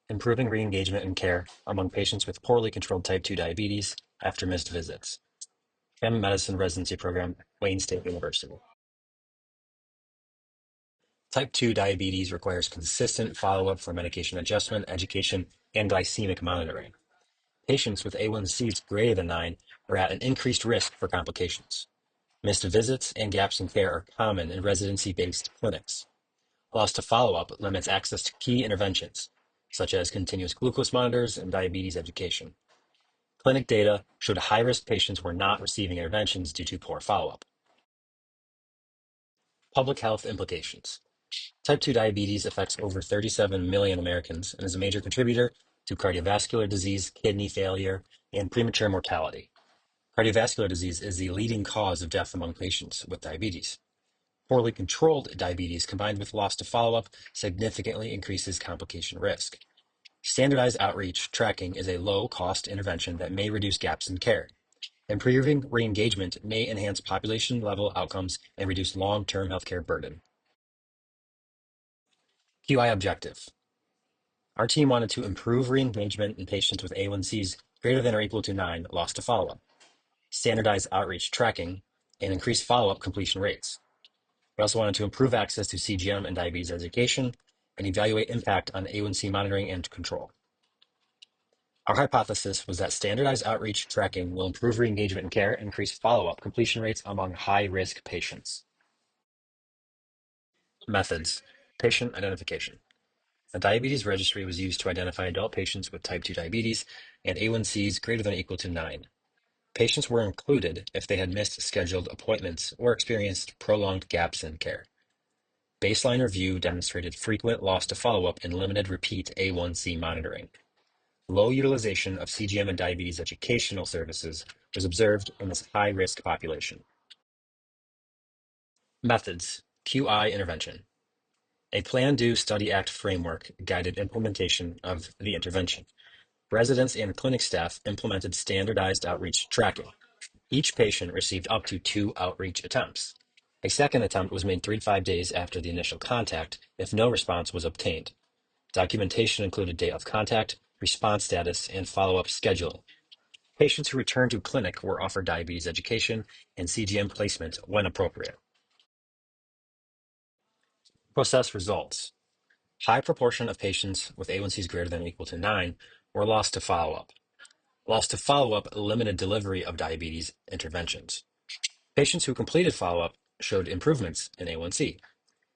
Improving re-engagement and care among patients with poorly controlled type 2 diabetes after missed visits. Family Medicine Residency Program, Wayne State University. Type 2 diabetes requires consistent follow-up for medication adjustment, education, and glycemic monitoring. Patients with A1Cs greater than 9 are at an increased risk for complications. Missed visits and gaps in care are common in residency-based clinics. Loss to follow-up limits access to key interventions, such as continuous glucose monitors and diabetes education. Clinic data showed high-risk patients were not receiving interventions due to poor follow-up. Public health implications. Type 2 diabetes affects over 37 million Americans and is a major contributor to cardiovascular disease, kidney failure, and premature mortality. Cardiovascular disease is the leading cause of death among patients with diabetes. Poorly controlled diabetes combined with loss to follow-up significantly increases complication risk. Standardized outreach tracking is a low-cost intervention that may reduce gaps in care. Improving re-engagement may enhance population-level outcomes and reduce long-term healthcare burden. QI objective. Our team wanted to improve re-engagement in patients with A1Cs greater than or equal to 9 lost to follow-up, standardize outreach tracking, and increase follow-up completion rates. We also wanted to improve access to CGM and diabetes education and evaluate impact on A1C monitoring and control. Our hypothesis was that standardized outreach tracking will improve re-engagement in care and increase follow-up completion rates among high-risk patients. Methods. Patient identification. A diabetes registry was used to identify adult patients with type 2 diabetes and A1Cs greater than or equal to 9. Patients were included if they had missed scheduled appointments or experienced prolonged gaps in care. Baseline review demonstrated frequent loss to follow-up and limited repeat A1C monitoring. Low utilization of CGM and diabetes educational services was observed in this high-risk population. Methods. QI intervention. A Plan, Do, Study, Act framework guided implementation of the intervention. Residents and clinic staff implemented standardized outreach tracking. Each patient received up to 2 outreach attempts. A second attempt was made 3 to 5 days after the initial contact if no response was obtained. Documentation included date of contact, response status, and follow-up scheduling. Patients who returned to clinic were offered diabetes education and CGM placement when appropriate. Process results. High proportion of patients with A1Cs greater than or equal to 9 were lost to follow-up. Loss to follow-up limited delivery of diabetes interventions. Patients who completed follow-up showed improvements in A1C.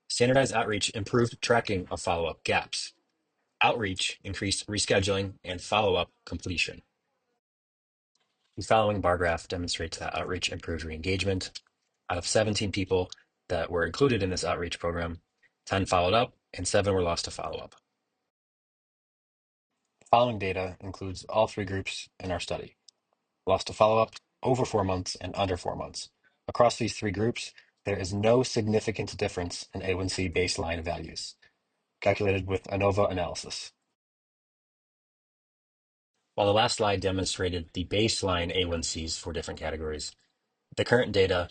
Standardized outreach improved tracking of follow-up gaps. Outreach increased rescheduling and follow-up completion. The following bar graph demonstrates that outreach improved re-engagement. Out of 17 people that were included in this outreach program, 10 followed up and 7 were lost to follow-up. The following data includes all 3 groups in our study: lost to follow-up, over 4 months, and under 4 months. Across these 3 groups, there is no significant difference in A1C baseline values, calculated with ANOVA analysis. While the last slide demonstrated the baseline A1Cs for different categories, the current data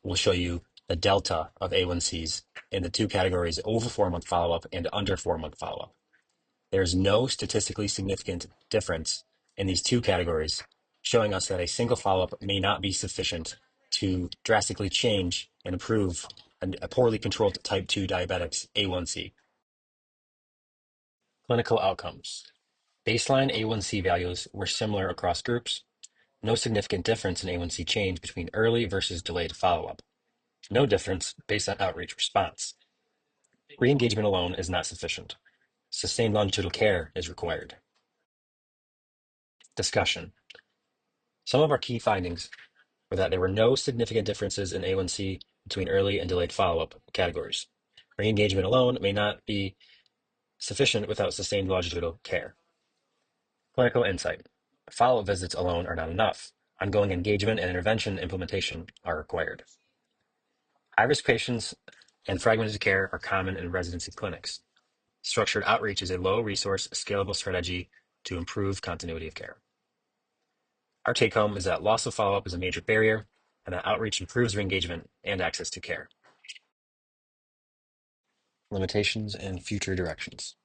will show you the delta of A1Cs in the 2 categories over 4-month follow-up and under 4-month follow-up. There is no statistically significant difference in these 2 categories, showing us that a single follow-up may not be sufficient to drastically change and improve a poorly controlled type 2 diabetic's A1C. Clinical outcomes. Baseline A1C values were similar across groups. No significant difference in A1C change between early versus delayed follow-up. No difference based on outreach response. Re-engagement alone is not sufficient. Sustained longitudinal care is required. Discussion. Some of our key findings were that there were no significant differences in A1C between early and delayed follow-up categories. Re-engagement alone may not be sufficient without sustained longitudinal care. Clinical insight. Follow-up visits alone are not enough. Ongoing engagement and intervention implementation are required. High-risk patients and fragmented care are common in residency clinics. Structured outreach is a low-resource, scalable strategy to improve continuity of care. Our take-home is that loss of follow-up is a major barrier, and that outreach improves re-engagement and access to care. Limitations and future directions.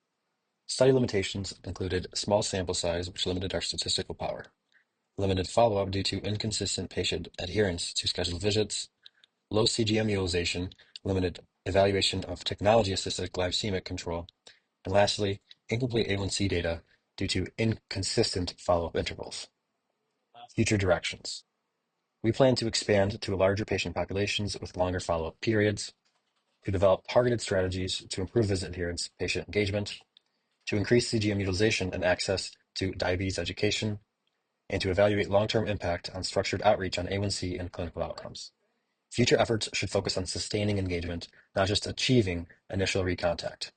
Study limitations included small sample size, which limited our statistical power, limited follow-up due to inconsistent patient adherence to scheduled visits, low CGM utilization, limited evaluation of technology-assisted glycemic control, and lastly, incomplete A1C data due to inconsistent follow-up intervals. Future directions. We plan to expand to larger patient populations with longer follow-up periods, to develop targeted strategies to improve visit adherence, patient engagement, to increase CGM utilization and access to diabetes education, and to evaluate long-term impact on structured outreach on A1C and clinical outcomes. Future efforts should focus on sustaining engagement, not just achieving initial recontact.